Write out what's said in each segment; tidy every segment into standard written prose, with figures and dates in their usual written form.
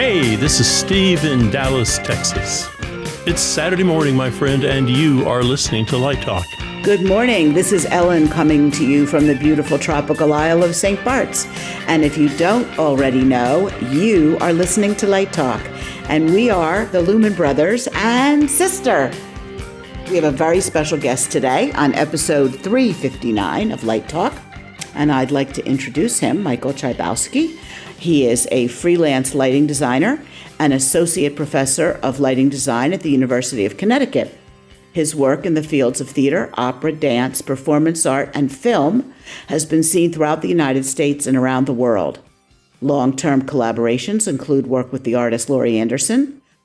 Hey, this is Steve in Dallas, Texas. It's Saturday morning, my friend, and you are listening to Light Talk. Good morning. This is Ellen coming to you from the beautiful tropical Isle of St. Bart's. And if you don't already know, you are listening to Light Talk. And we are the Lumen Brothers and sister. We have a very special guest today on episode 359 of Light Talk. And I'd like to introduce him, Michael Chybowski. He is a freelance lighting designer and associate professor of lighting design at the University of Connecticut. His work in the fields of theater, opera, dance, performance art, and film has been seen throughout the United States and around the world. Long-term collaborations include work with the artist Lauri,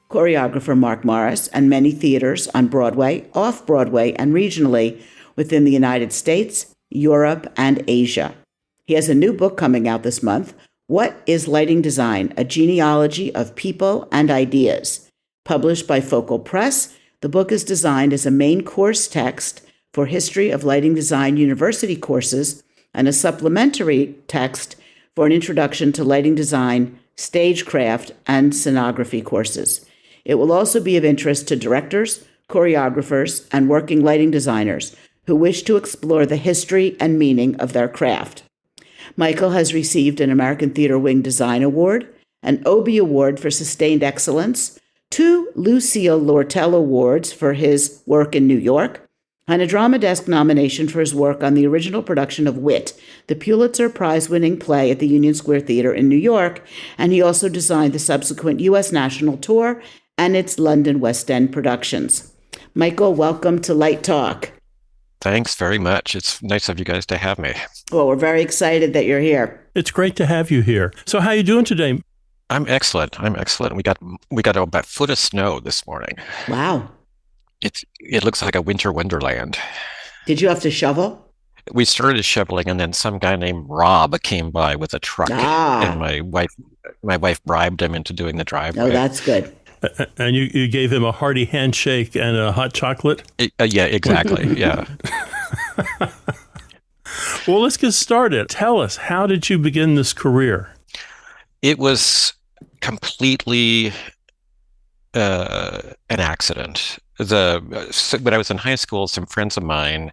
choreographer Mark Morris, and many theaters on Broadway, off-Broadway, and regionally within the United States, Europe, and Asia. He has a new book coming out this month, What is Lighting Design? A Genealogy of People and Ideas. Published by Focal Press, the book is designed as a main course text for History of Lighting Design University courses and a supplementary text for an introduction to lighting design, stagecraft, and scenography courses. It will also be of interest to directors, choreographers, and working lighting designers who wish to explore the history and meaning of their craft. Michael has received an American Theater Wing Design Award, an Obie Award for Sustained Excellence, 2 Lucille Lortel Awards for his work in New York, and a Drama Desk nomination for his work on the original production of Wit, the Pulitzer Prize-winning play at the Union Square Theater in New York, and he also designed the subsequent U.S. National Tour and its London West End productions. Michael, welcome to Light Talk. Thanks very much. It's nice of you guys to have me. Well, we're very excited that you're here. It's great to have you here. So how are you doing today? I'm excellent. We got about a foot of snow this morning. Wow. It looks like a winter wonderland. Did you have to shovel? We started shoveling, and then some guy named Rob came by with a truck, and my wife bribed him into doing the driveway. Oh, that's good. And you gave him a hearty handshake and a hot chocolate? Yeah, exactly. Yeah. Well, let's get started. Tell us, how did you begin this career? It was completely an accident. When I was in high school, some friends of mine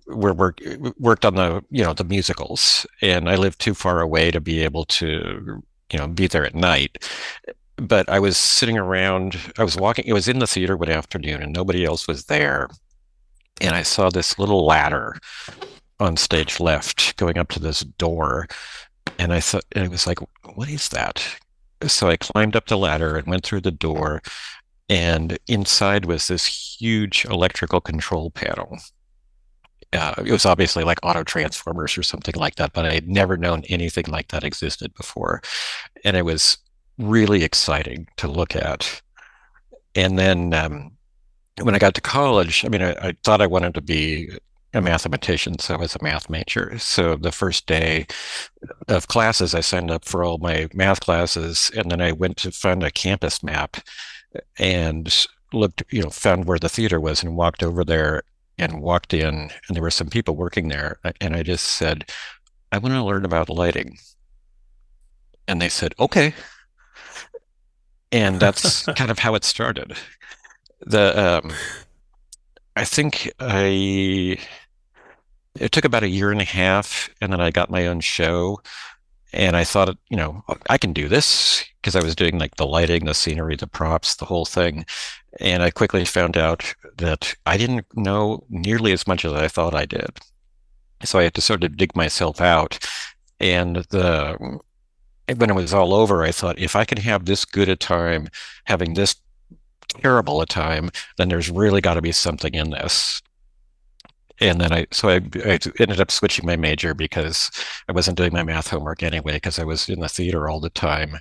worked on the musicals, and I lived too far away to be able to be there at night. But I was sitting around, I was walking, it was in the theater one afternoon and nobody else was there. And I saw this little ladder on stage left going up to this door. And I thought, and it was like, what is that? So I climbed up the ladder and went through the door, and inside was this huge electrical control panel. It was obviously like auto transformers or something like that, but I had never known anything like that existed before. And it was really exciting to look at. And then when I got to college, I thought I wanted to be a mathematician, so I was a math major. So the first day of classes, I signed up for all my math classes, and then I went to find a campus map and looked, found where the theater was and walked over there and walked in, and there were some people working there. And I just said, I want to learn about lighting. And they said, okay. And that's kind of how it started. I think it took about 1.5 years, and then I got my own show, and I thought, I can do this, because I was doing like the lighting, the scenery, the props, the whole thing. And I quickly found out that I didn't know nearly as much as I thought I did. So I had to sort of dig myself out. And when it was all over, I thought, if I can have this good a time having this terrible a time, then there's really got to be something in this. And then I ended up switching my major because I wasn't doing my math homework anyway, because I was in the theater all the time.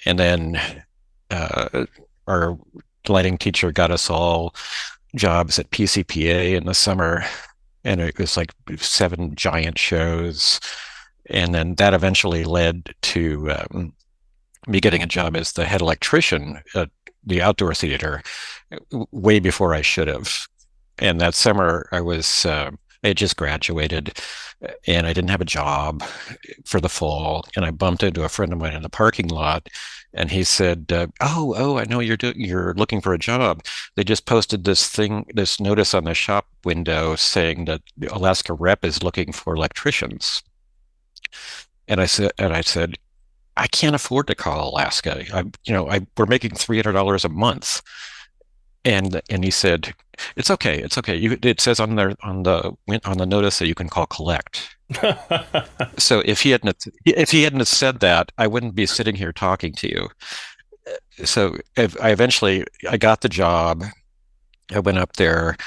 And then our lighting teacher got us all jobs at PCPA in the summer, and it was like 7 giant shows. And then that eventually led to me getting a job as the head electrician at the outdoor theater way before I should have. And that summer I was I had just graduated and I didn't have a job for the fall. And I bumped into a friend of mine in the parking lot, and he said, "Oh, I know you're looking for a job. They just posted this notice on the shop window saying that the Alaska Rep is looking for electricians." And I said, I can't afford to call Alaska. We're making $300 a month. And he said, "It's okay. It's okay. It says on the notice that you can call collect." So if he hadn't said that, I wouldn't be sitting here talking to you. So if I got the job. I went up there,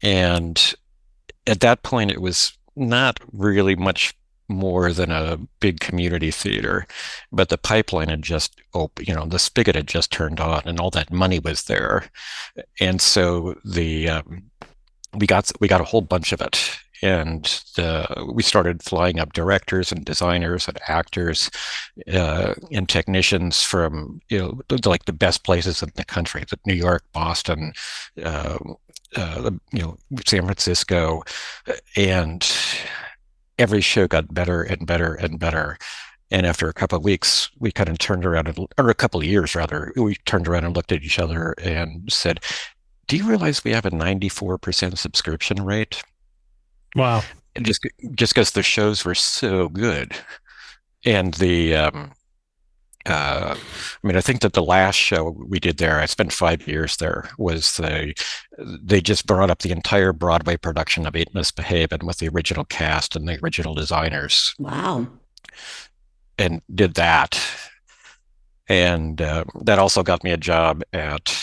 and at that point, it was not really much more than a big community theater, but the pipeline had just opened, the spigot had just turned on, and all that money was there, and so we got a whole bunch of it, and we started flying up directors and designers and actors and technicians from like the best places in the country, New York, Boston, uh, San Francisco, and every show got better and better and better. And after a couple of weeks, we kind of turned around, or a couple of years rather, we turned around and looked at each other and said, "Do you realize we have a 94% subscription rate?" Wow. And just because the shows were so good. And I think that the last show we did there, I spent 5 years there, they just brought up the entire Broadway production of Ain't Misbehavin' with the original cast and the original designers Wow. and did that. And that also got me a job at,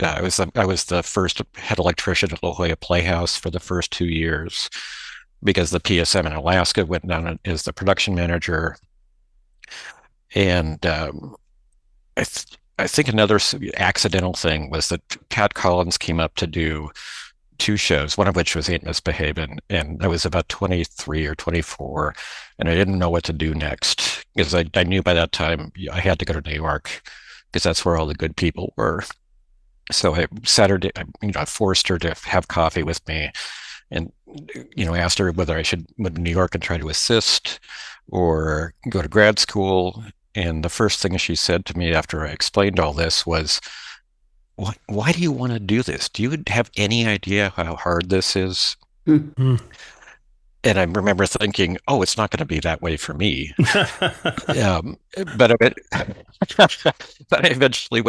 I was the first head electrician at La Jolla Playhouse for the first 2 years, because the PSM in Alaska went down as the production manager. And I think another accidental thing was that Pat Collins came up to do two shows, one of which was Ain't Misbehavin', and I was about 23 or 24, and I didn't know what to do next, because I knew by that time I had to go to New York, because that's where all the good people were. So I forced her to have coffee with me, and asked her whether I should move to New York and try to assist or go to grad school. And the first thing she said to me after I explained all this was, why do you want to do this? Do you have any idea how hard this is? Hmm. And I remember thinking, oh, it's not going to be that way for me. But I eventually,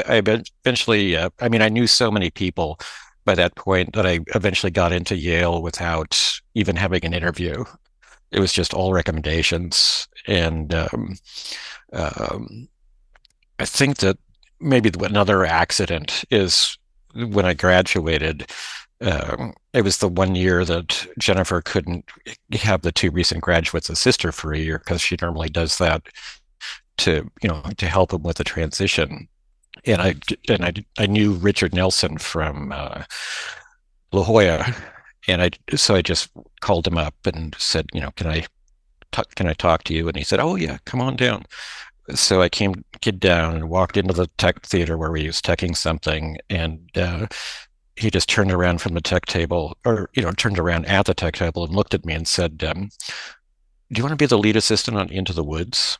I knew so many people by that point that I eventually got into Yale without even having an interview. It was just all recommendations. And I think that maybe another accident is when I graduated. It was the one year that Jennifer couldn't have the two recent graduates assist her for a year, because she normally does that to help them with the transition. And I knew Richard Nelson from La Jolla, and I just called him up and said, can I talk to you? And he said, "Oh yeah, come on down." So I came down and walked into the tech theater where he was teching something, and he just turned around from the tech table, or turned around at the tech table and looked at me and said, "Do you want to be the lead assistant on Into the Woods?"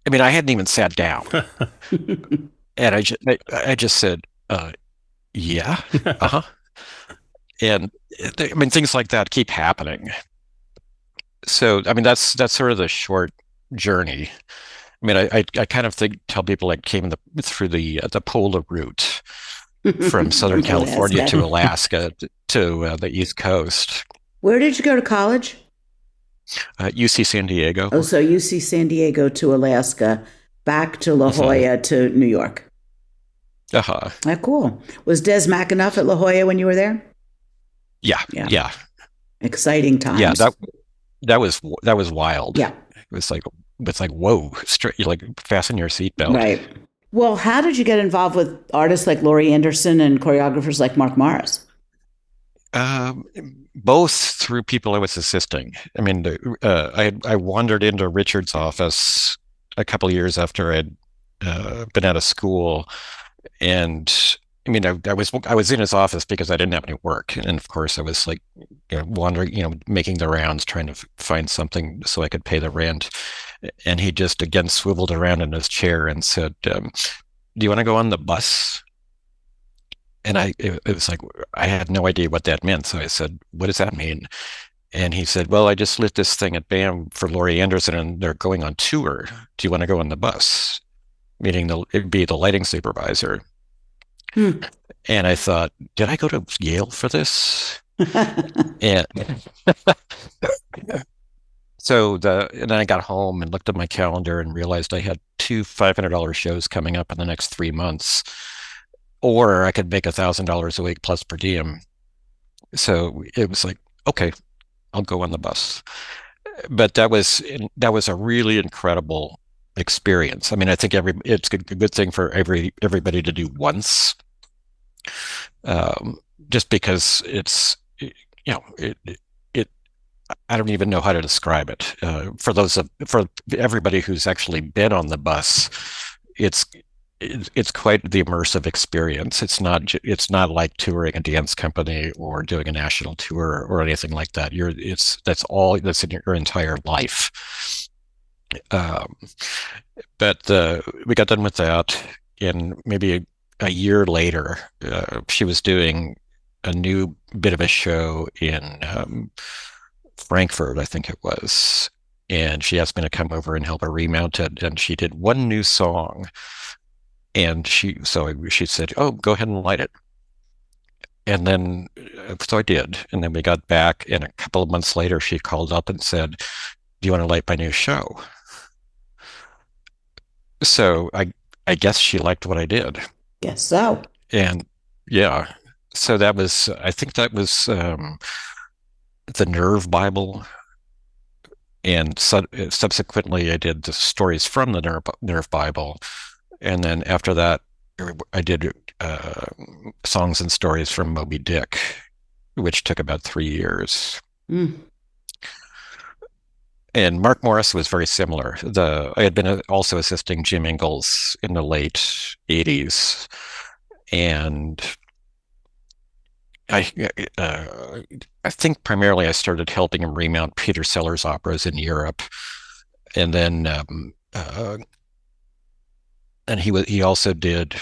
I hadn't even sat down, and I just said, "Yeah, uh-huh." And things like that keep happening. So that's sort of the short journey. I kind of tell people I came through the polar route from Southern California to Alaska to the East Coast. Where did you go to college? UC San Diego. Oh, so UC San Diego to Alaska, back to La Jolla to New York. Uh-huh. Cool. Was Des McAnuff at La Jolla when you were there? Yeah. Exciting times. Yeah, that was wild. Yeah. It's like whoa, straight, like fasten your seatbelt. Right. Well, how did you get involved with artists like Laurie Anderson and choreographers like Mark Morris? Both through people I was assisting. I wandered into Richard's office a couple of years after I'd been out of school, and I mean, I was in his office because I didn't have any work, and of course I was like, wandering, making the rounds, trying to find something so I could pay the rent. And he just again swiveled around in his chair and said, "Do you want to go on the bus?" And it was like I had no idea what that meant. So I said, "What does that mean?" And he said, "Well, I just lit this thing at BAM for Laurie Anderson, and they're going on tour. Do you want to go on the bus?" Meaning it'd be the lighting supervisor. Hmm. And I thought, did I go to Yale for this? And and then I got home and looked at my calendar and realized I had two $500 shows coming up in the next 3 months, or I could make $1,000 a week plus per diem. So it was like, okay, I'll go on the bus. But that was a really incredible experience. I mean, I think it's a good thing for everybody to do once, um, just because it I don't even know how to describe it. For everybody who's actually been on the bus, it's it's quite the immersive experience. It's not like touring a dance company or doing a national tour or anything like that. That's in your entire life. Um, but we got done with that, and maybe a year later, she was doing a new bit of a show in Frankfurt, I think it was. And she asked me to come over and help her remount it. And she did one new song. And she said, "Oh, go ahead and light it." And then, so I did. And then we got back, and a couple of months later, she called up and said, "Do you want to light my new show?" So I guess she liked what I did. Guess so. And yeah, so I think that was the Nerve Bible. And subsequently, I did the stories from the Nerve Bible. And then after that, I did songs and stories from Moby Dick, which took about 3 years. Mm. And Mark Morris was very similar. I had been also assisting Jim Ingalls in the late 80s. And I think primarily I started helping him remount Peter Sellers operas in Europe. And then and he also did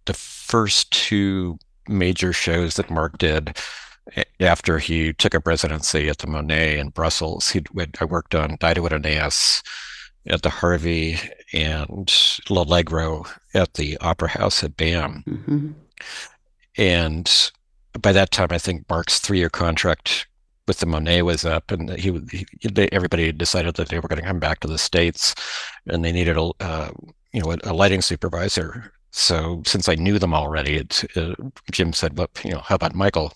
the first two major shows that Mark did after he took up residency at the Monet in Brussels. I worked on Dido at Aeneas at the Harvey and L'Allegro at the Opera House at BAM. Mm-hmm. And by that time, I think Mark's 3-year contract with the Monet was up, and everybody decided that they were going to come back to the States, and they needed a lighting supervisor. So since I knew them already, Jim said, "Well, how about Michael?"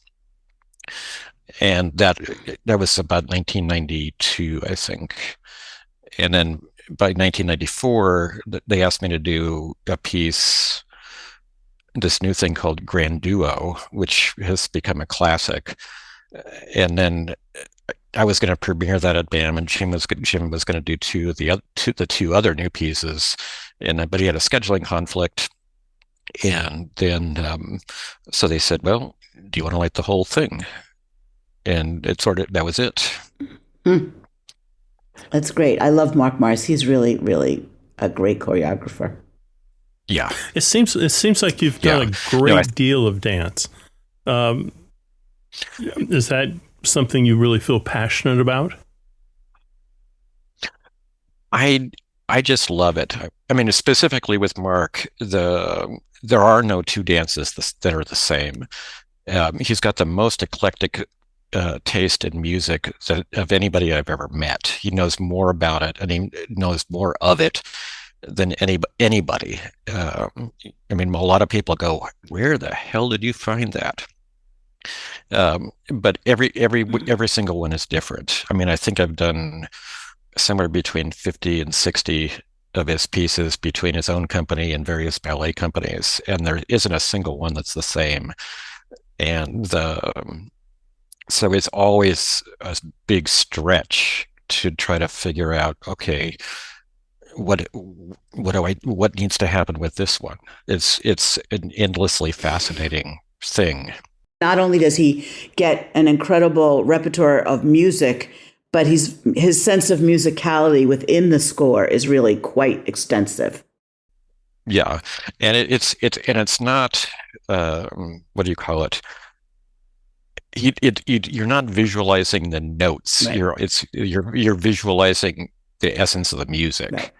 And that was about 1992, I think. And then by 1994, they asked me to do a piece, this new thing called Grand Duo, which has become a classic. And then I was going to premiere that at BAM, and Jim was going to do the two other new pieces, but he had a scheduling conflict. And then so they said, "Well, do you want to light the whole thing?" And that was it. Hmm. That's great. I love Mark Morris. He's really, really a great choreographer. Yeah. It seems like you've done a great deal of dance. Is that something you really feel passionate about? I just love it. I mean, specifically with Mark, there are no two dances that are the same. He's got the most eclectic taste in music of anybody I've ever met. He knows more about it, and he knows more of it than anybody. I mean, a lot of people go, "Where the hell did you find that?" But every single one is different. I mean, I think I've done somewhere between 50 and 60 of his pieces between his own company and various ballet companies, and there isn't a single one that's the same. And so it's always a big stretch to try to figure out, okay, what needs to happen with this one? It's an endlessly fascinating thing. Not only does he get an incredible repertoire of music, but his sense of musicality within the score is really quite extensive. Yeah, and it's not what do you call it? You're not visualizing the notes. Right. You're visualizing the essence of the music. Right.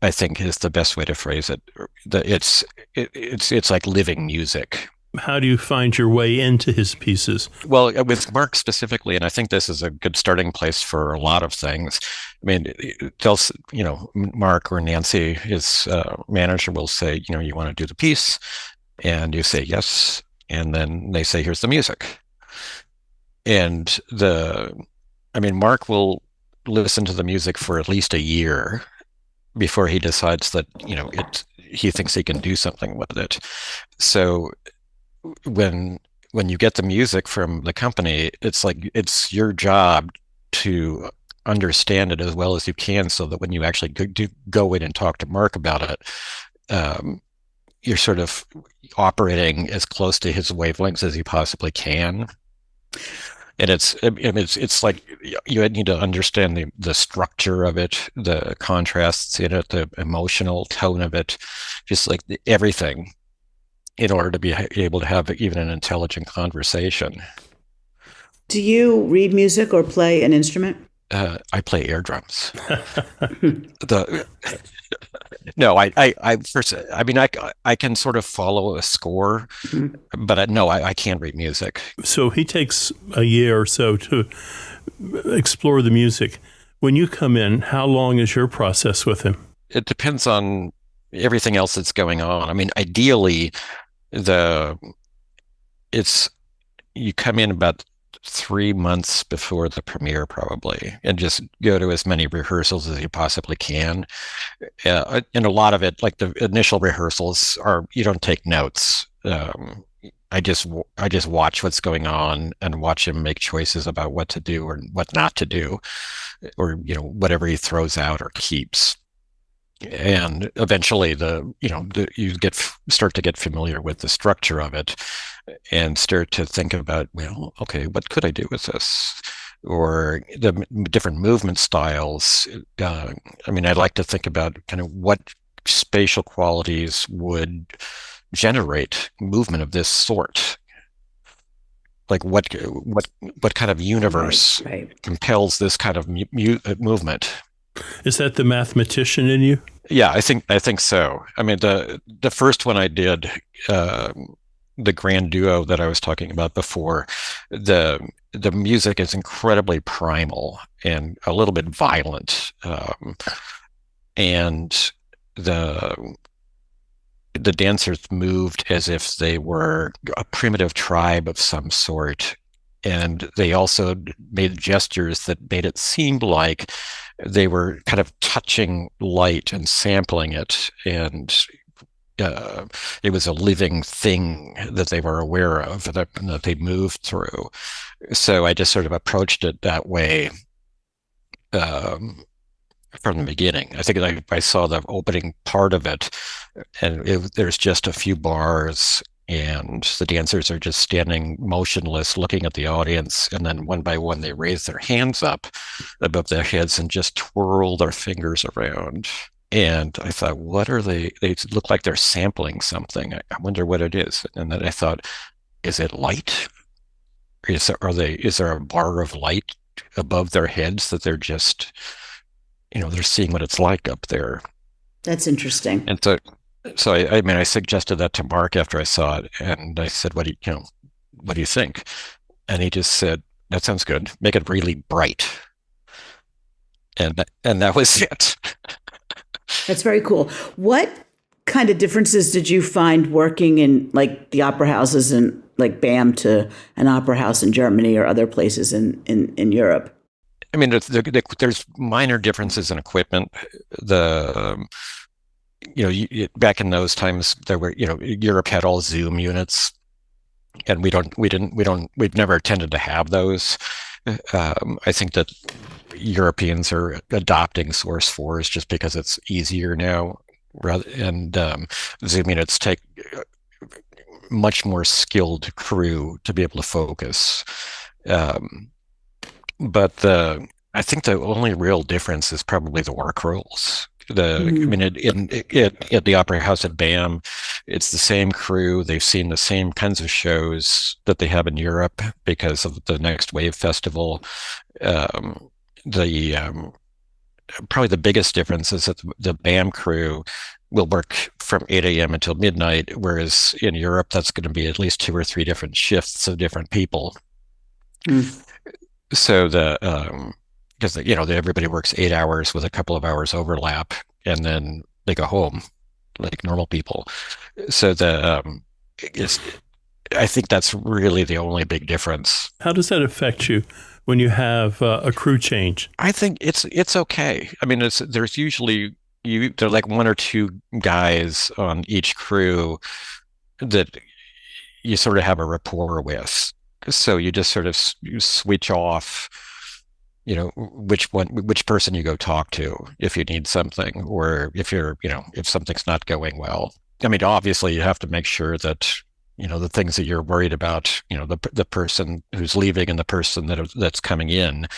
I think is the best way to phrase it. It's like living music. How do you find your way into his pieces? Well, with Mark specifically, and I think this is a good starting place for a lot of things. I mean, Mark or Nancy, his manager, will say, you want to do the piece, and you say yes, and then they say, here's the music. And Mark will listen to the music for at least a year before he decides that, he thinks he can do something with it. So when you get the music from the company, it's like it's your job to understand it as well as you can, so that when you actually go in and talk to Mark about it, you're sort of operating as close to his wavelengths as you possibly can. And it's like you need to understand the structure of it, the contrasts in it, the emotional tone of it, just like everything, in order to be able to have even an intelligent conversation. Do you read music or play an instrument? I play air drums. No, I can sort of follow a score, but no, I can't read music. So he takes a year or so to explore the music. When you come in, how long is your process with him? It depends on everything else that's going on. I mean, ideally, you come in about 3 months before the premiere, probably, and just go to as many rehearsals as you possibly can. And a lot of it, like the initial rehearsals, you don't take notes. I just watch what's going on and watch him make choices about what to do or what not to do, or whatever he throws out or keeps. And eventually you start to get familiar with the structure of it and start to think about, well, okay, what could I do with this? Or the different movement styles. I'd like to think about kind of what spatial qualities would generate movement of this sort. Like what kind of universe compels this kind of movement? Is that the mathematician in you? Yeah, I think so. I mean, the first one I did, the grand duo that I was talking about before, the music is incredibly primal and a little bit violent, and the dancers moved as if they were a primitive tribe of some sort, and they also made gestures that made it seem like they were kind of touching light and sampling it, and it was a living thing that they were aware of, that they moved through. So I just sort of approached it that way from the beginning. I think I saw the opening part of it, and there's just a few bars, and the dancers are just standing motionless, looking at the audience, and then one by one they raise their hands up above their heads and just twirl their fingers around. And I thought, what are they? They look like they're sampling something. I wonder what it is. And then I thought, is it light? Is there a bar of light above their heads that they're just, they're seeing what it's like up there? That's interesting. And so I suggested that to Mark after I saw it, and I said, what do you think? And he just said, that sounds good. Make it really bright. And that was it. That's very cool. What kind of differences did you find working in like the opera houses in like BAM to an opera house in Germany or other places in Europe? I mean, there's minor differences in equipment. Back in those times, there were, Europe had all Zoom units, and we've never tended to have those. I think that Europeans are adopting Source 4s just because it's easier now, and Zoom units take much more skilled crew to be able to focus. But I think the only real difference is probably the work rules. I mean, at the Opera House at BAM, it's the same crew. They've seen the same kinds of shows that they have in Europe because of the Next Wave Festival. Probably the biggest difference is that the BAM crew will work from 8 a.m. until midnight, whereas in Europe, that's going to be at least 2 or 3 different shifts of different people. So because everybody works 8 hours with a couple of hours overlap, and then they go home like normal people. So I think that's really the only big difference. How does that affect you when you have a crew change? I think it's okay. I mean, there's usually there's like 1 or 2 guys on each crew that you sort of have a rapport with. So you just sort of switch off, which person you go talk to if you need something, or if something's not going well. I mean, obviously you have to make sure that, the things that you're worried about, the person who's leaving and the person that's coming in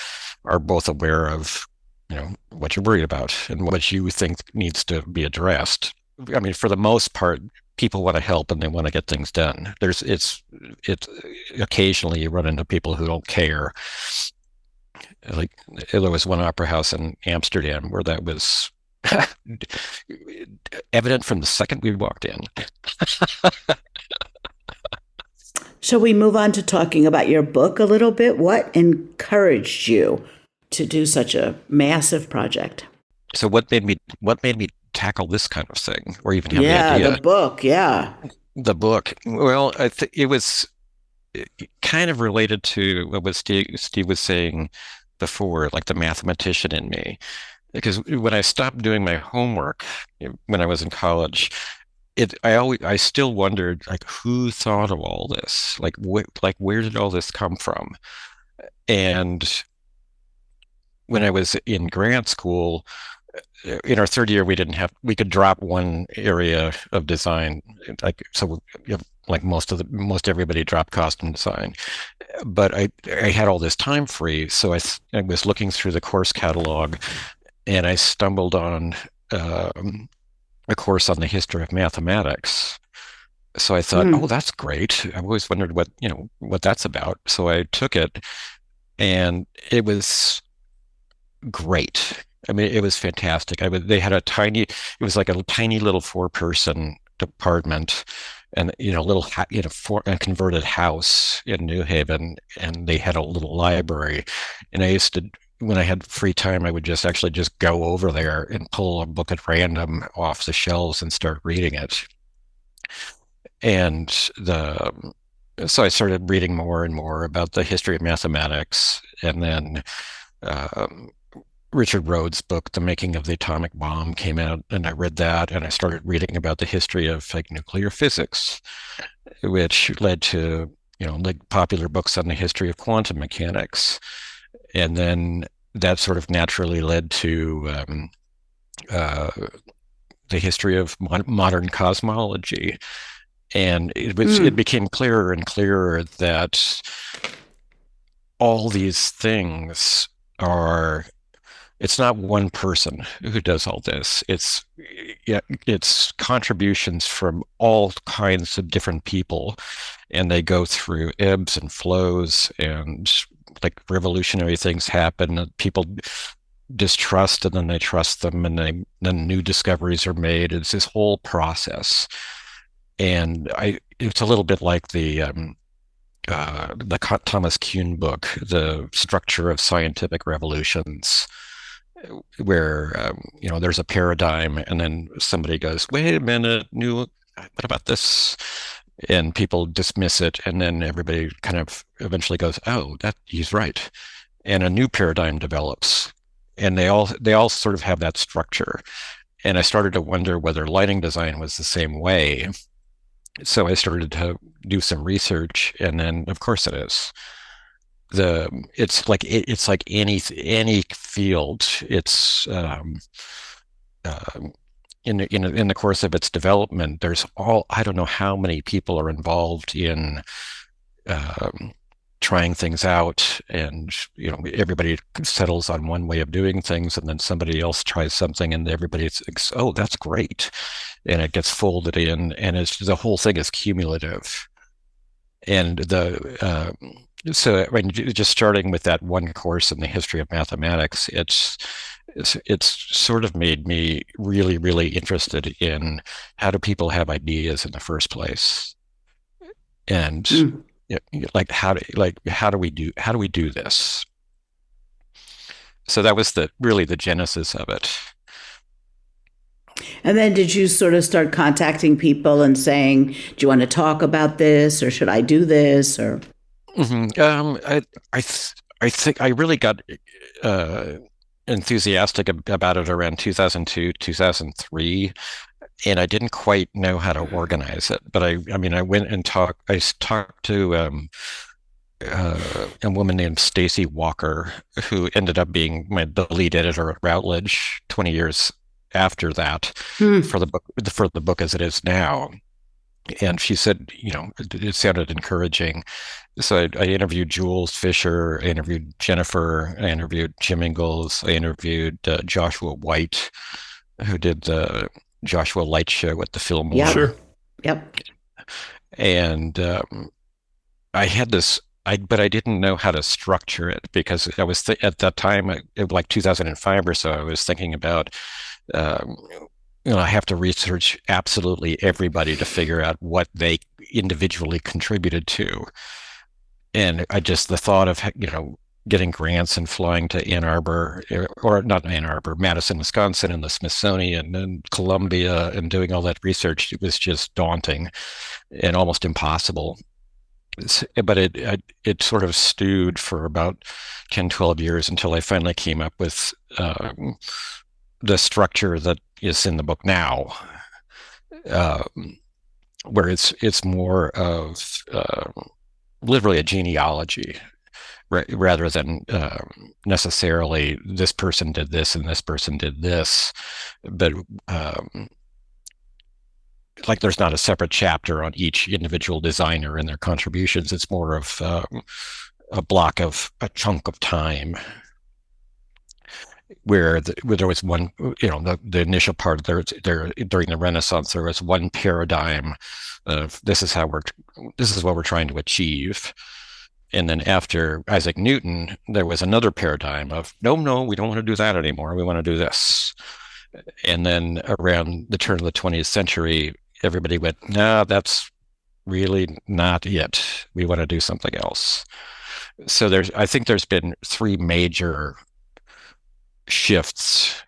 are both aware of, what you're worried about and what you think needs to be addressed. I mean, for the most part, people want to help and they want to get things done. It's occasionally you run into people who don't care. Like there was one opera house in Amsterdam where that was evident from the second we walked in. Shall we move on to talking about your book a little bit? What encouraged you to do such a massive project? So what made me tackle this kind of thing, or even have the idea? The book, The book. Well, I think it was kind of related to what Steve was saying before, like the mathematician in me. Because when I stopped doing my homework when I was in college, I still wondered, like, who thought of all this? Like, where did all this come from? And when I was in grad school, in our third year, we could drop one area of design, like most everybody dropped costume design, but I had all this time free, so I was looking through the course catalog, and I stumbled on a course on the history of mathematics. So I thought, oh, that's great. I've always wondered what that's about. So I took it, and it was great. I mean, it was fantastic. It was like a tiny little 4-person department, and a converted house in New Haven, and they had a little library. And I used to, when I had free time, I would just go over there and pull a book at random off the shelves and start reading it. And so I started reading more and more about the history of mathematics, and then Richard Rhodes' book, The Making of the Atomic Bomb, came out, and I read that, and I started reading about the history of nuclear physics, which led to, like popular books on the history of quantum mechanics. And then that sort of naturally led to the history of modern cosmology. And it became clearer and clearer that all these things it's not one person who does all this. It's contributions from all kinds of different people, and they go through ebbs and flows, and like revolutionary things happen, and people distrust, and then they trust them, and then new discoveries are made. It's this whole process, and it's a little bit like the Thomas Kuhn book, The Structure of Scientific Revolutions, where there's a paradigm, and then somebody goes, wait a minute, what about this? And people dismiss it, and then everybody kind of eventually goes, oh, he's right, and a new paradigm develops, and they all sort of have that structure. And I started to wonder whether lighting design was the same way. So I started to do some research, and then of course it is. it's like any field. It's in the course of its development, there's I don't know how many people are involved in um, trying things out, and everybody settles on one way of doing things, and then somebody else tries something, and everybody thinks, oh, that's great, and it gets folded in, and the whole thing is cumulative. And so I mean, just starting with that one course in the history of mathematics, it's sort of made me really, really interested in how do people have ideas in the first place, and like how do we do this? So that was really the genesis of it. And then did you sort of start contacting people and saying, do you want to talk about this, or should I do this? Or I think I really got enthusiastic about it around 2002, 2003, and I didn't quite know how to organize it. But I mean, I went and I talked to a woman named Stacy Walker, who ended up being the lead editor at Routledge 20 years after that for the book as it is now. And she said, it sounded encouraging. So I interviewed Jules Fisher, I interviewed Jennifer, I interviewed Jim Ingalls, I interviewed Joshua White, who did the Joshua Light Show at the Fillmore. Yeah. Sure. Yep. And I had this, but I didn't know how to structure it, because I was at that time, like 2005 or so, I was thinking about, I have to research absolutely everybody to figure out what they individually contributed to. And the thought of, getting grants and flying to Ann Arbor, or not Ann Arbor, Madison, Wisconsin, and the Smithsonian and Columbia, and doing all that research, it was just daunting and almost impossible. But it sort of stewed for about 10, 12 years until I finally came up with the structure that is in the book now, where it's more of literally a genealogy, rather than necessarily this person did this and this person did this, but like there's not a separate chapter on each individual designer and their contributions. It's more of a chunk of time, where there was one, the initial part there during the Renaissance, there was one paradigm of this is what we're trying to achieve. And then after Isaac Newton, there was another paradigm of no, we don't want to do that anymore. We want to do this. And then around the turn of the 20th century, everybody went, no, that's really not it. We want to do something else. So I think there's been three major shifts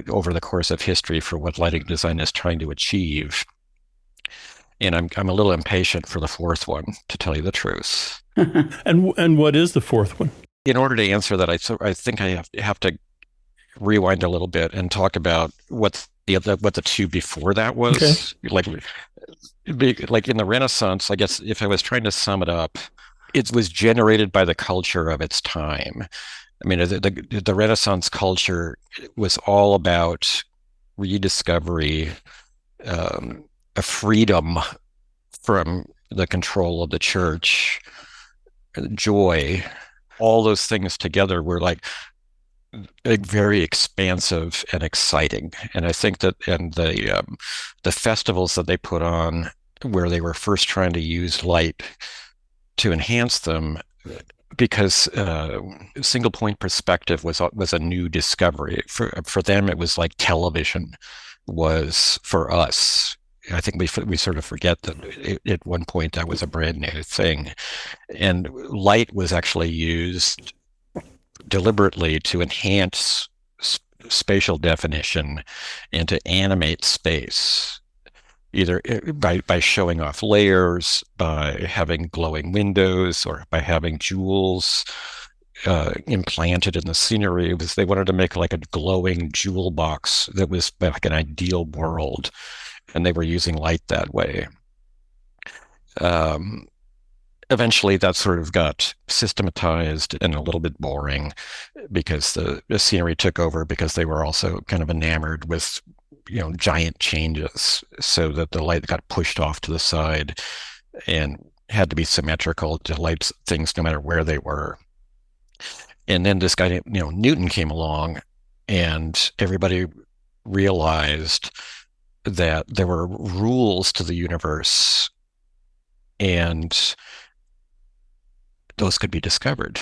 over the course of history for what lighting design is trying to achieve. And I'm a little impatient for the fourth one, to tell you the truth. And what is the fourth one? In order to answer that, I think I have to rewind a little bit and talk about what the two before that was. Okay. Like in the Renaissance, I guess if I was trying to sum it up, it was generated by the culture of its time. I mean, the Renaissance culture was all about rediscovery, a freedom from the control of the church, joy. All those things together were like very expansive and exciting. And I think that, and the festivals that they put on, where they were first trying to use light to enhance them, because single point perspective was a new discovery for them. It was like television was for us. I think we sort of forget that at one point that was a brand new thing, and light was actually used deliberately to enhance spatial definition and to animate space, either by showing off layers, by having glowing windows, or by having jewels implanted in the scenery. They wanted to make like a glowing jewel box that was like an ideal world, and they were using light that way. eventually that sort of got systematized and a little bit boring because the scenery took over, because they were also kind of enamored with giant changes, so that the light got pushed off to the side and had to be symmetrical to light things no matter where they were. And then this guy, Newton, came along, and everybody realized that there were rules to the universe, and those could be discovered.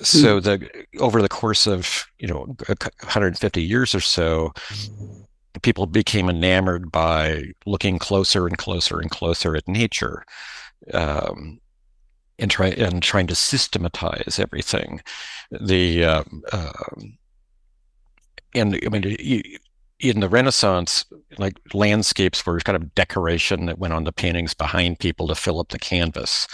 So over the course of 150 years or so, people became enamored by looking closer and closer and closer at nature, and trying to systematize everything. And I mean, in the Renaissance, like, landscapes were kind of decoration that went on the paintings behind people to fill up the canvas.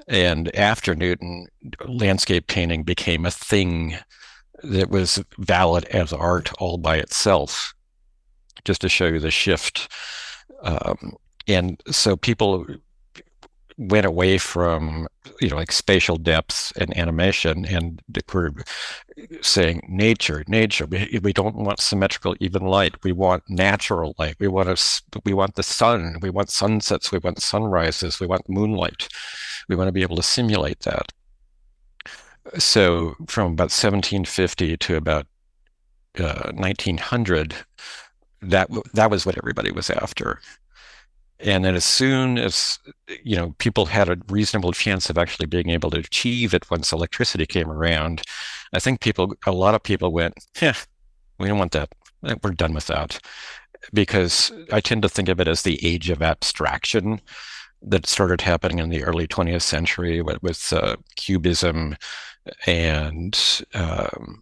And after Newton, landscape painting became a thing that was valid as art all by itself, just to show you the shift. And so people went away from, like, spatial depth and animation, and were saying nature. We don't want symmetrical, even light. We want natural light. We want the sun. We want sunsets. We want sunrises. We want moonlight. We want to be able to simulate that. So from about 1750 to about 1900, that was what everybody was after. And then as soon as people had a reasonable chance of actually being able to achieve it once electricity came around, I think a lot of people went, we don't want that. We're done with that. Because I tend to think of it as the age of abstraction that started happening in the early 20th century with Cubism and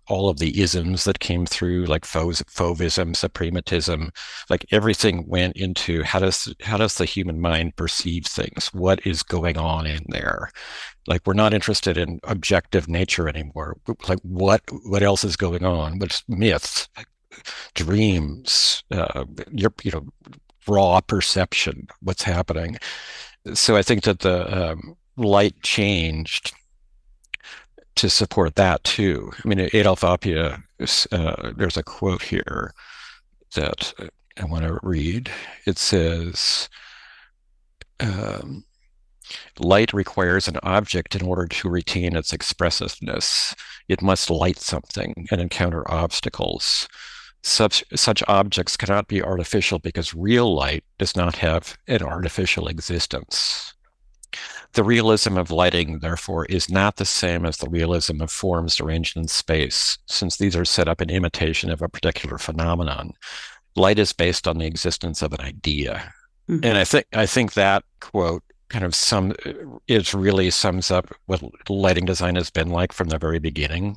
all of the isms that came through, like Fauvism, suprematism. Like, everything went into how does the human mind perceive things? What is going on in there? Like, we're not interested in objective nature anymore. Like, what else is going on? What's myths, dreams, raw perception? What's happening? So I think that the light changed to support that too. I mean, Adolf Appia, there's a quote here that I want to read. It says, light requires an object in order to retain its expressiveness. It must light something and encounter obstacles. Such objects cannot be artificial because real light does not have an artificial existence. The realism of lighting, therefore, is not the same as the realism of forms arranged in space, since these are set up in imitation of a particular phenomenon. Light is based on the existence of an idea. Mm-hmm. And I think that quote kind of really sums up what lighting design has been like from the very beginning.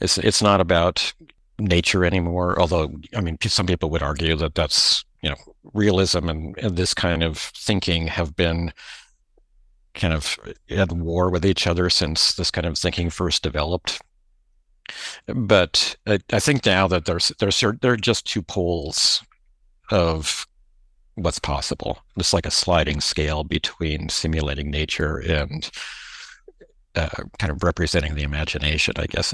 It's not about nature anymore, although, I mean, some people would argue that that's, realism and this kind of thinking have been kind of at war with each other since this kind of thinking first developed. But I think now that there are just two poles of what's possible. It's like a sliding scale between simulating nature and kind of representing the imagination, I guess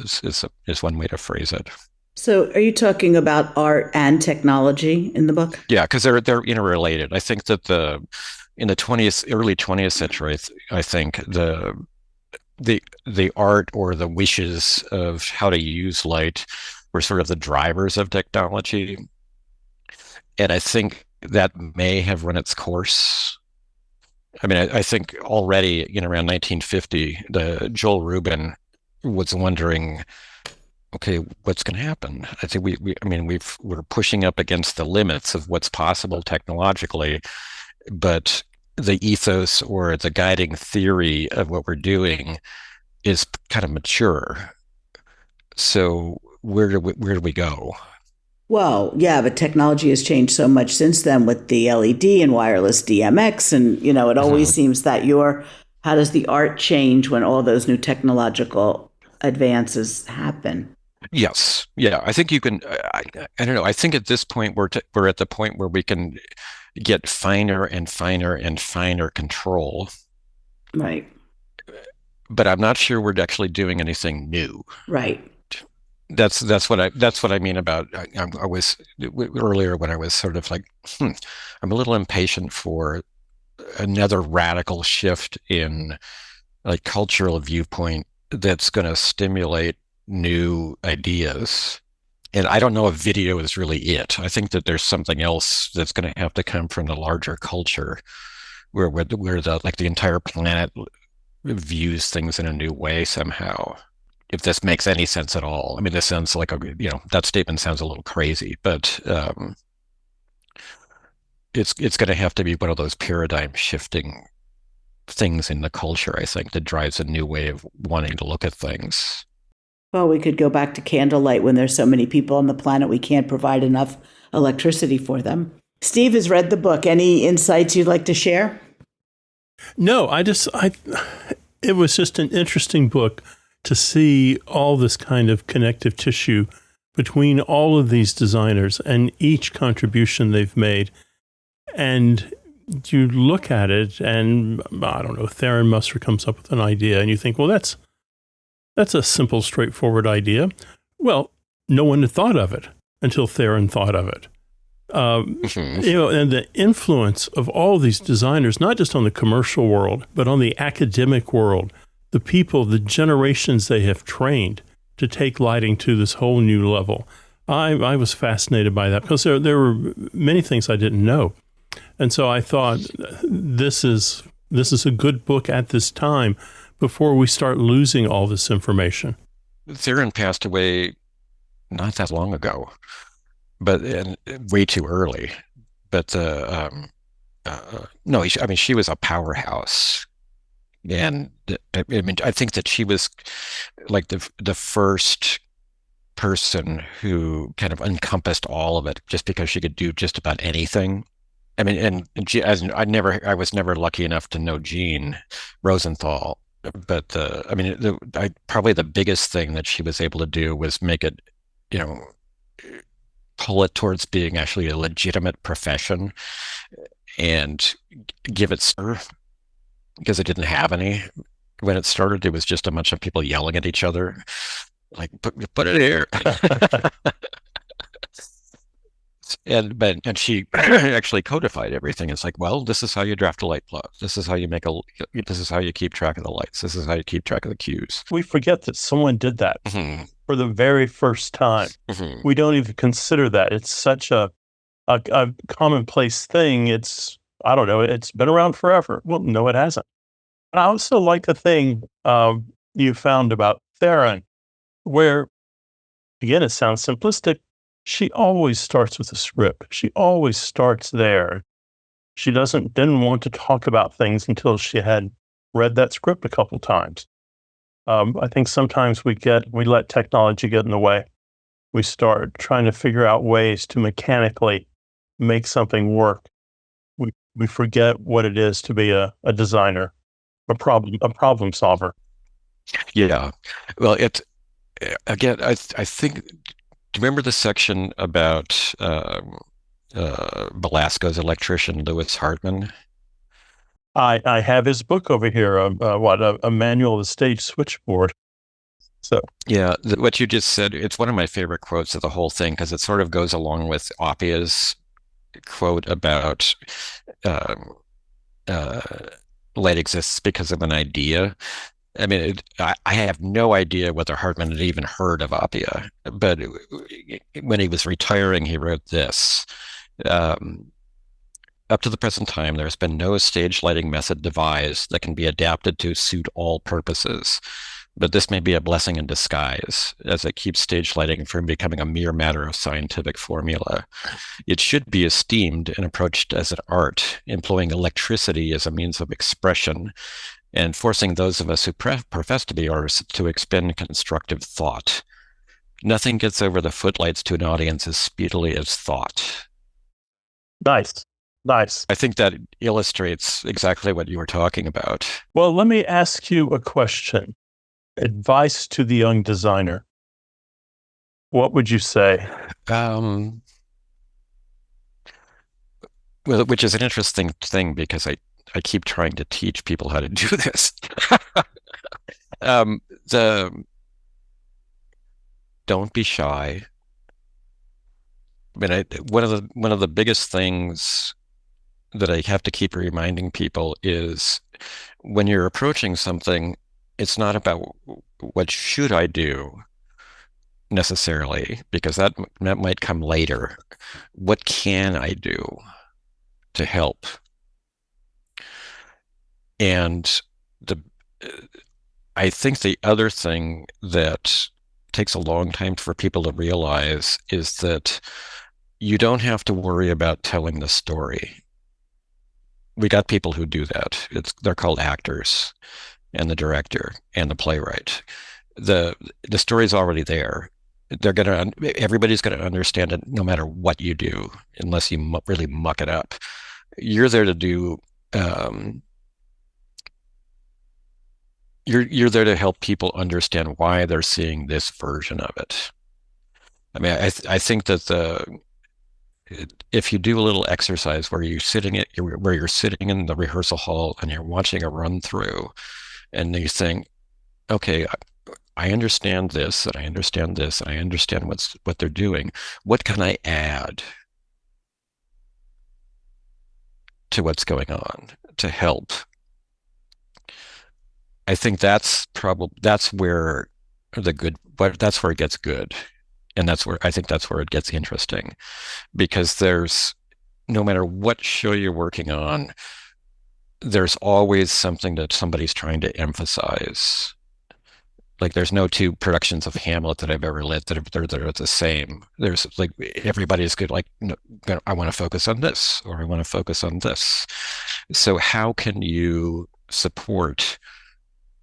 is one way to phrase it. So are you talking about art and technology in the book? Yeah, because they're interrelated. I think that in the early 20th century, I think the art or the wishes of how to use light were sort of the drivers of technology. And I think that may have run its course. I mean, I think already around 1950, Joel Rubin was wondering, okay, what's going to happen? I think we're pushing up against the limits of what's possible technologically, but the ethos or the guiding theory of what we're doing is kind of mature. So where do we go? Well, yeah, but technology has changed so much since then with the LED and wireless DMX, and it always seems that how does the art change when all those new technological advances happen? Yes. Yeah. I think you can, I don't know. I think at this point, we're at the point where we can get finer and finer and finer control Right. But I'm not sure we're actually doing anything new. Right. That's what I mean about I was earlier when I was sort of like, I'm a little impatient for another radical shift in like cultural viewpoint that's going to stimulate new ideas. And I don't know if video is really it. I think that there's something else that's going to have to come from the larger culture where the like the entire planet views things in a new way somehow. If this makes any sense at all. I mean, this sounds like that statement sounds a little crazy, but it's going to have to be one of those paradigm shifting things in the culture, I think, that drives a new way of wanting to look at things. Well, we could go back to candlelight when there's so many people on the planet we can't provide enough electricity for them. Steve has read the book. Any insights you'd like to share? No, it was just an interesting book to see all this kind of connective tissue between all of these designers and each contribution they've made. And you look at it and, I don't know, Tharon Musser comes up with an idea and you think, well, that's a simple, straightforward idea. Well, no one had thought of it until Tharon thought of it. And the influence of all these designers, not just on the commercial world, but on the academic world, the people, the generations they have trained to take lighting to this whole new level. I was fascinated by that because there were many things I didn't know. And so I thought this is a good book at this time before we start losing all this information. Tharon passed away not that long ago, but way too early. But no, she was a powerhouse, and I mean, I think that she was like the first person who kind of encompassed all of it, just because she could do just about anything. I mean, and I was never lucky enough to know Jean Rosenthal, but probably the biggest thing that she was able to do was make it, pull it towards being actually a legitimate profession and give it, because it didn't have any. When it started, it was just a bunch of people yelling at each other, like, put it here. And she actually codified everything. It's like, well, this is how you draft a light plot. This is how you this is how you keep track of the lights. This is how you keep track of the cues. We forget that someone did that for the very first time. We don't even consider that. It's such a commonplace thing. It's been around forever. Well, no, it hasn't. And I also like the thing you found about Tharon, where, again, it sounds simplistic. She always starts with a script. She always starts there. She didn't want to talk about things until she had read that script a couple times. I think sometimes we let technology get in the way. We start trying to figure out ways to mechanically make something work. We forget what it is to be a designer, a problem solver. Yeah. Well, again, I think. Do you remember the section about Belasco's electrician, Louis Hartman? I have his book over here, a manual of the stage switchboard. So yeah, what you just said, it's one of my favorite quotes of the whole thing, because it sort of goes along with Appiah's quote about light exists because of an idea. I mean, I have no idea whether Hartman had even heard of Appiah, but when he was retiring, he wrote this. Up to the present time, there has been no stage lighting method devised that can be adapted to suit all purposes. But this may be a blessing in disguise, as it keeps stage lighting from becoming a mere matter of scientific formula. It should be esteemed and approached as an art, employing electricity as a means of expression, and forcing those of us who profess to be artists to expend constructive thought. Nothing gets over the footlights to an audience as speedily as thought. Nice. I think that illustrates exactly what you were talking about. Well, let me ask you a question. Advice to the young designer. What would you say? Well, which is an interesting thing, because I keep trying to teach people how to do this. The Don't be shy. I mean, one of the biggest things that I have to keep reminding people is when you're approaching something, it's not about what should I do necessarily, because that might come later. What can I do to help? And the I think the other thing that takes a long time for people to realize is that you don't have to worry about telling the story. We got people who do that. They're called actors, and the director and the playwright. The story's already there. Everybody's gonna understand it no matter what you do, unless you really muck it up. You're there to do. You're there to help people understand why they're seeing this version of it. I mean, I think that if you do a little exercise where you're sitting in the rehearsal hall and you're watching a run through, and you think, okay, I understand this, and I understand this, and I understand what they're doing. What can I add to what's going on to help? I think that's where that's where it gets good, and I think that's where it gets interesting, because no matter what show you're working on, there's always something that somebody's trying to emphasize. Like, there's no two productions of Hamlet that I've ever lit that are the same. There's like, everybody's good, like, no, I want to focus on this, or I want to focus on this. So how can you support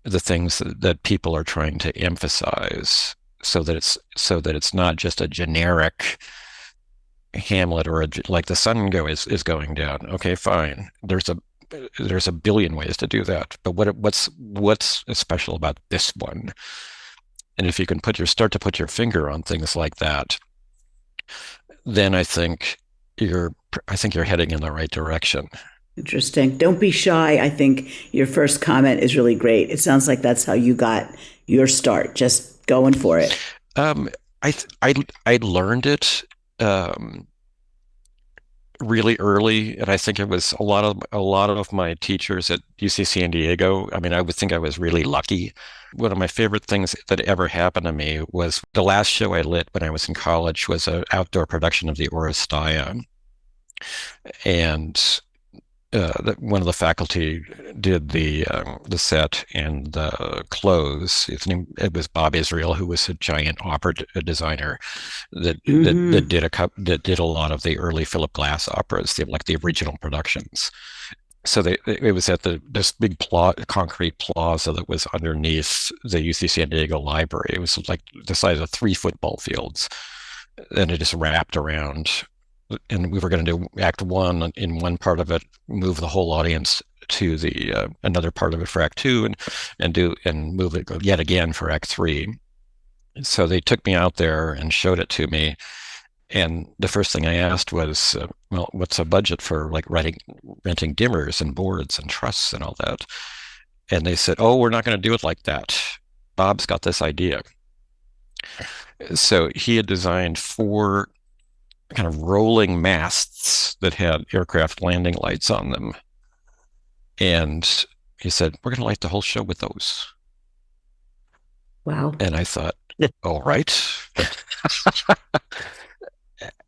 the things that people are trying to emphasize, so that it's not just a generic Hamlet, or like the sun is going down. Okay, fine. There's a billion ways to do that, but what's special about this one? And if you can start to put your finger on things like that, then I think you're heading in the right direction. Interesting. Don't be shy. I think your first comment is really great. It sounds like that's how you got your start, just going for it. I learned it really early, and I think it was a lot of my teachers at UC San Diego. I mean, I would think I was really lucky. One of my favorite things that ever happened to me was the last show I lit when I was in college was an outdoor production of the Oresteia, and one of the faculty did the set and the clothes. It was Bob Israel, who was a giant opera designer that did a lot of the early Philip Glass operas, like the original productions. So it was at this big concrete plaza that was underneath the UC San Diego library. It was like the size of 3 football fields, and it just wrapped around. And we were going to do Act 1 in one part of it, move the whole audience to the another part of it for Act 2, and move it yet again for Act 3. So they took me out there and showed it to me, and the first thing I asked was, well, what's a budget for like renting dimmers and boards and trusses and all that? And they said, oh, we're not going to do it like that. Bob's got this idea. So he had designed 4 kind of rolling masts that had aircraft landing lights on them. And he said, we're going to light the whole show with those. Wow. And I thought, all right.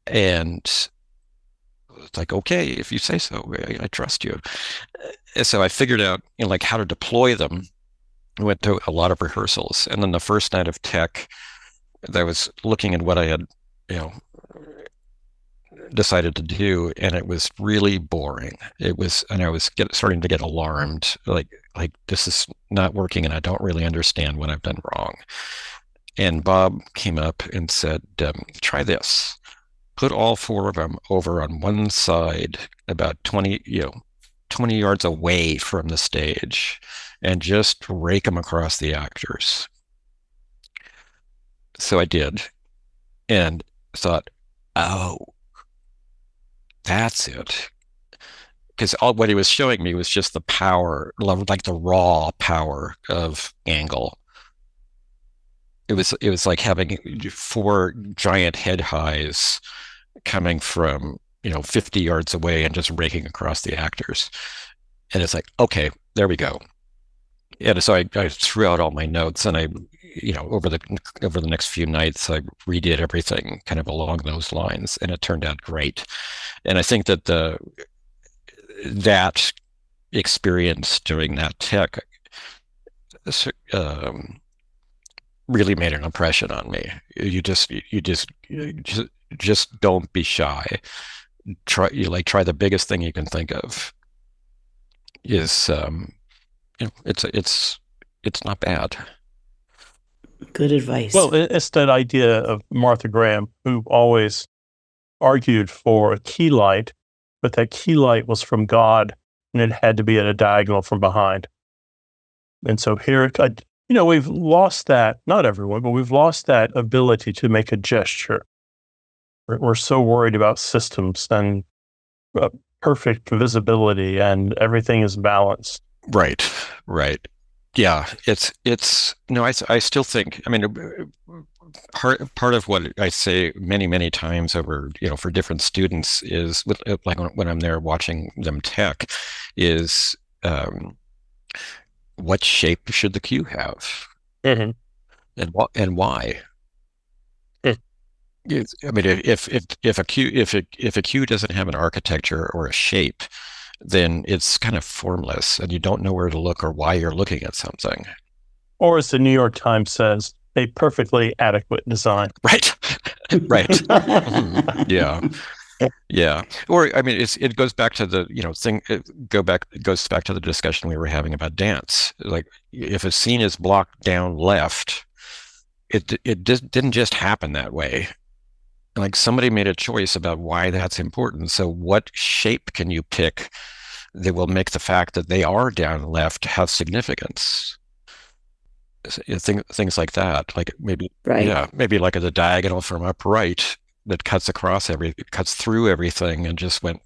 And it's like, okay, if you say so, I trust you. So I figured out, like, how to deploy them. I went to a lot of rehearsals. And then the first night of tech, I was looking at what I had, decided to do, and it was really boring. And I was starting to get alarmed, like this is not working, and I don't really understand what I've done wrong. And Bob came up and said, try this. Put all 4 of them over on one side, about 20 yards away from the stage, and just rake them across the actors. So I did, and thought, oh, that's it. because all what he was showing me was just the power, like the raw power of angle. It was like having 4 giant head highs coming from 50 yards away and just raking across the actors. And it's like, okay, there we go. And so I threw out all my notes, and I, over the next few nights, I redid everything kind of along those lines, and it turned out great. And I think that that experience doing that tech really made an impression on me. You just don't be shy. Try the biggest thing you can think of. Is it's not bad. Good advice. Well, it's that idea of Martha Graham, who always argued for a key light, but that key light was from God, and it had to be at a diagonal from behind. And so here, we've lost that, not everyone, but we've lost that ability to make a gesture. We're so worried about systems and perfect visibility, and everything is balanced. Right. Yeah, it's no, I still think, I mean, part of what I say many times over, for different students is like when I'm there watching them tech is, what shape should the cue have? Mm-hmm. And why? I mean, if a cue doesn't have an architecture or a shape, then it's kind of formless, and you don't know where to look or why you're looking at something. Or as the New York Times says, a perfectly adequate design. Right. Yeah. Or I mean, it goes back to the it goes back to the discussion we were having about dance. Like, if a scene is blocked down left, it just didn't just happen that way. Like, somebody made a choice about why that's important. So what shape can you pick that will make the fact that they are down left have significance? Things like that, like maybe like the diagonal from upright that cuts through everything and just went,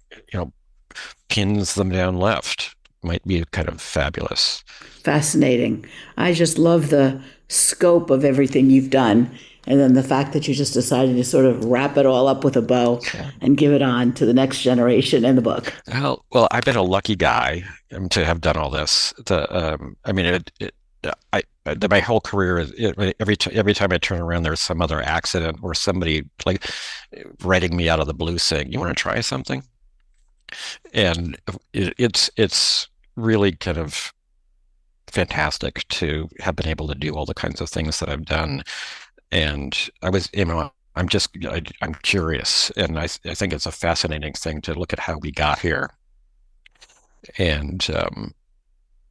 pins them down left, might be kind of fabulous. Fascinating. I just love the scope of everything you've done. And then the fact that you just decided to sort of wrap it all up with a bow and give it on to the next generation in the book. Well, I've been a lucky guy to have done all this. My whole career is every time I turn around, there's some other accident or somebody like writing me out of the blue saying, "You want to try something?" And it's really kind of fantastic to have been able to do all the kinds of things that I've done. And I'm curious, and I think it's a fascinating thing to look at how we got here. And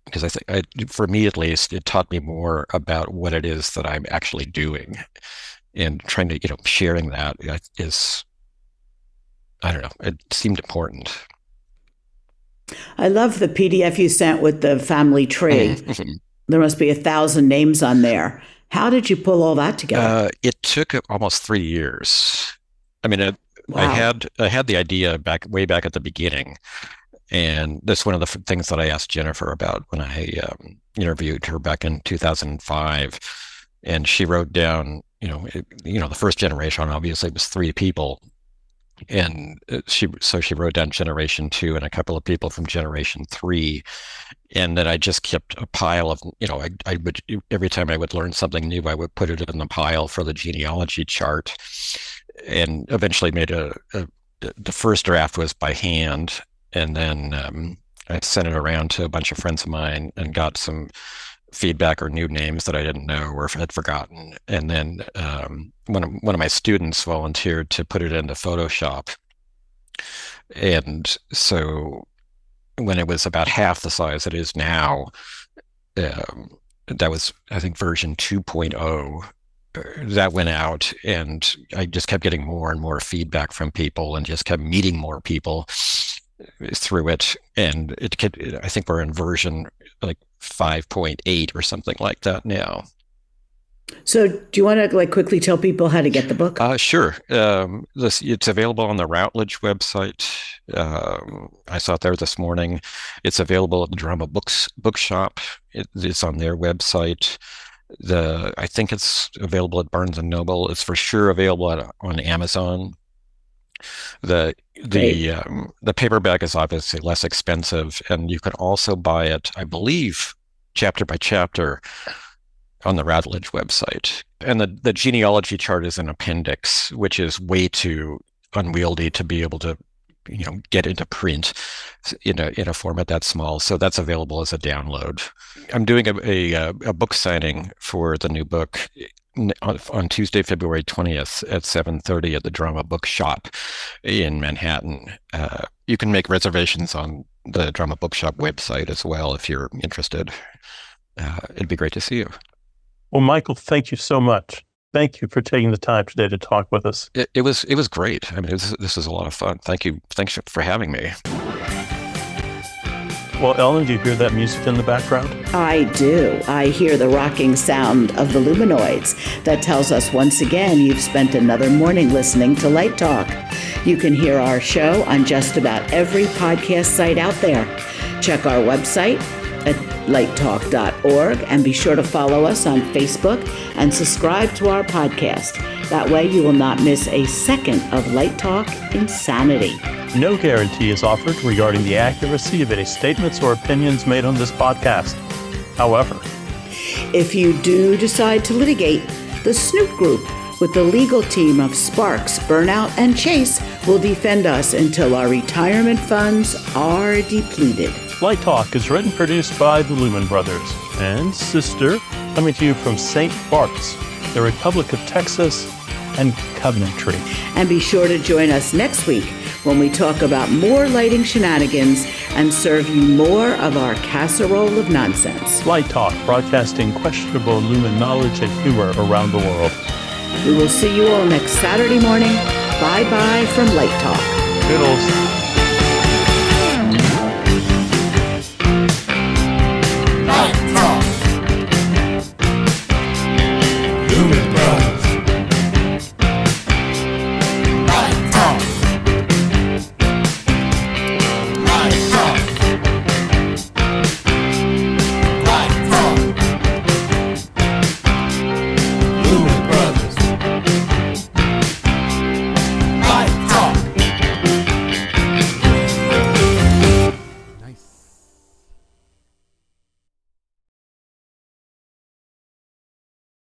because I think, for me at least, it taught me more about what it is that I'm actually doing, and trying to, sharing that is, I don't know, it seemed important. I love the PDF you sent with the family tree. There must be 1,000 names on there. How did you pull all that together? It took almost 3 years. I mean, Wow. I had the idea way back at the beginning, and that's one of the things that I asked Jennifer about when I interviewed her back in 2005, and she wrote down, the first generation obviously was 3 people, and she wrote down generation 2 and a couple of people from generation 3. And then I just kept a pile of, I would, every time I would learn something new, I would put it in the pile for the genealogy chart, and eventually made the first draft was by hand. And then I sent it around to a bunch of friends of mine and got some feedback or new names that I didn't know or had forgotten. And then one of my students volunteered to put it into Photoshop. And so when it was about half the size it is now, that was, I think, version 2.0, that went out, and I just kept getting more and more feedback from people and just kept meeting more people through it. And I think we're in version like 5.8 or something like that now. So do you want to quickly tell people how to get the book? Sure. It's available on the Routledge website. I saw it there this morning. It's available at the Drama Bookshop. It's on their website. I think it's available at Barnes & Noble. It's for sure available on Amazon. The paperback is obviously less expensive, and you can also buy it, I believe, chapter by chapter on the Routledge website. And the genealogy chart is an appendix, which is way too unwieldy to be able to, get into print in a format that small. So that's available as a download. I'm doing a book signing for the new book on Tuesday, February 20th at 7:30 at the Drama Bookshop in Manhattan. You can make reservations on the Drama Bookshop website as well if you're interested. It'd be great to see you. Well, Michael, thank you so much. Thank you for taking the time today to talk with us. It was great. I mean, this is a lot of fun. Thank you. Thanks for having me. Well, Ellen, do you hear that music in the background? I do. I hear the rocking sound of the Luminoids. That tells us once again you've spent another morning listening to Light Talk. You can hear our show on just about every podcast site out there. Check our website at lighttalk.org and be sure to follow us on Facebook and subscribe to our podcast. That way you will not miss a second of Light Talk insanity. No guarantee is offered regarding the accuracy of any statements or opinions made on this podcast. However, if you do decide to litigate, the Snoop Group with the legal team of Sparks, Burnout, and Chase will defend us until our retirement funds are depleted. Light Talk is written and produced by the Lumen Brothers. And sister, Coming to you from St. Bart's, the Republic of Texas, and Coventry. And be sure to join us next week when we talk about more lighting shenanigans and serve you more of our casserole of nonsense. Light Talk, broadcasting questionable Lumen knowledge and humor around the world. We will see you all next Saturday morning. Bye-bye from Light Talk. Toodles.